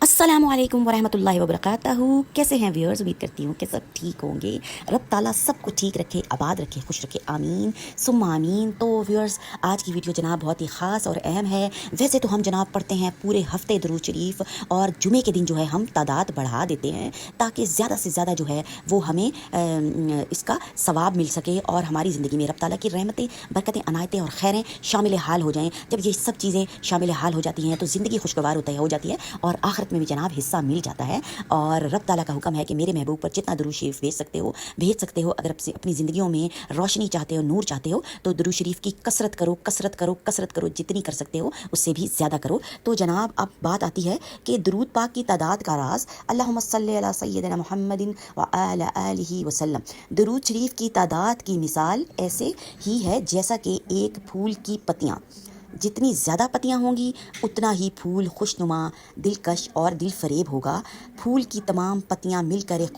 अस्सलाम वालेकुम वरहमतुल्लाहि वबरकातहू। कैसे हैं व्यूअर्स? उम्मीद करती हूँ कि सब ठीक होंगे। रब ताला सबको ठीक रखे, आबाद रखे, खुश रखे, आमीन सुम्मा आमीन। तो व्यूअर्स, आज की वीडियो जनाब बहुत ही ख़ास और अहम है। वैसे तो हम जनाब पढ़ते हैं पूरे हफ्ते दरूद शरीफ, और जुमे के दिन जो है हम तादाद बढ़ा देते हैं ताकि ज़्यादा से ज़्यादा जो है वो हमें इसका सवाब मिल सके और हमारी ज़िंदगी में रब ताला की रहमतें, बरकतें, अनायतें और खैरें शामिल हाल हो जाएँ। जब ये सब चीज़ें शामिल हाल हो जाती हैं तो ज़िंदगी खुशगवार हो जाती है और आखिरत में भी जनाब हिस्सा मिल जाता है। और रब ताला का हुक्म है कि मेरे महबूब पर जितना दरूद शरीफ भेज सकते हो। अगर अपनी ज़िंदगियों में रोशनी चाहते हो, नूर चाहते हो, तो दरूद शरीफ की कसरत करो, जितनी कर सकते हो उससे भी ज़्यादा करो। तो जनाब अब बात आती है कि दरूद पाक की तादाद का राज। अल्लाहुम्मा सल्ली अला सय्यिदना मुहम्मदिन व अला आलिहि वसल्लम। दरूद शरीफ की तादाद की मिसाल ऐसे ही है जैसा कि एक फूल की पत्तियाँ, जितनी ज़्यादा पत्तियाँ होंगी उतना ही फूल खुशनुमा, दिलकश और दिल फरेब होगा। फूल की तमाम पत्तियाँ मिलकर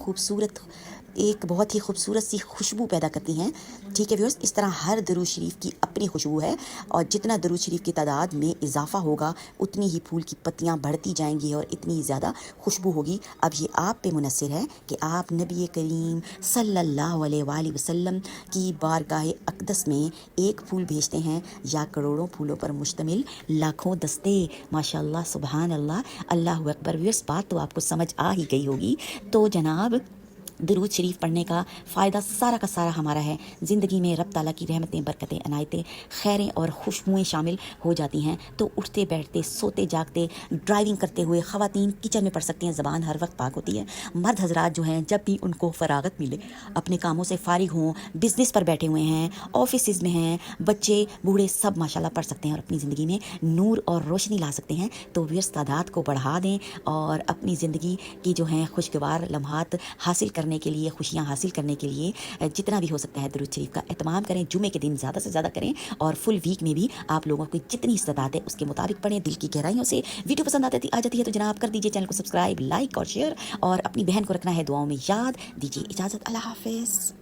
एक बहुत ही खूबसूरत सी खुशबू पैदा करती हैं। ठीक है व्यूअर्स, इस तरह हर दरूद शरीफ की अपनी खुशबू है और जितना दरूद शरीफ की तादाद में इजाफा होगा उतनी ही फूल की पत्तियाँ बढ़ती जाएंगी और इतनी ही ज़्यादा खुशबू होगी। अब ये आप पे मुनस्सिर है कि आप नबी करीम सल्लल्लाहु अलैहि वसल्लम की बारगाह अक़दस में एक फूल भेजते हैं या करोड़ों फूलों पर मुश्तमिल लाखों दस्ते। माशाअल्लाह, सुबहान अल्लाह, अल्लाहु अकबर। व्यूअर्स, बात तो आपको समझ आ ही गई होगी। तो जनाब दरूद शरीफ पढ़ने का फ़ायदा सारा का सारा हमारा है। ज़िंदगी में रब ताला की रहमतें, बरकतें, अनायतें, खैरें और खुशबुएँ शामिल हो जाती हैं। तो उठते बैठते, सोते जागते, ड्राइविंग करते हुए ख़वातीन किचन में पढ़ सकती हैं। ज़बान हर वक्त पाक होती है। मर्द हजरात जो हैं, जब भी उनको फ़रागत मिले, अपने कामों से फ़ारिग हों, बिज़नेस पर बैठे हुए हैं, ऑफिस में हैं, बच्चे बूढ़े सब माशाल्लाह पढ़ सकते हैं और अपनी ज़िंदगी में नूर और रोशनी ला सकते हैं। तो व्यस्त तादाद को बढ़ा दें और अपनी ज़िंदगी की जो है खुशगवार लम्हात हासिल करने के लिए, खुशियाँ हासिल करने के लिए जितना भी हो सकता है दरूद शरीफ का एहतमाम करें। जुमे के दिन ज़्यादा से ज़्यादा करें और फुल वीक में भी आप लोगों की जितनी इस्तात है उसके मुताबिक पढ़ें, दिल की गहराइयों से। वीडियो पसंद आ जाती है तो जनाब कर दीजिए चैनल को सब्सक्राइब, लाइक और शेयर, और अपनी बहन को रखना है दुआओं में याद। दीजिए इजाज़त, अल्लाह हाफिज़।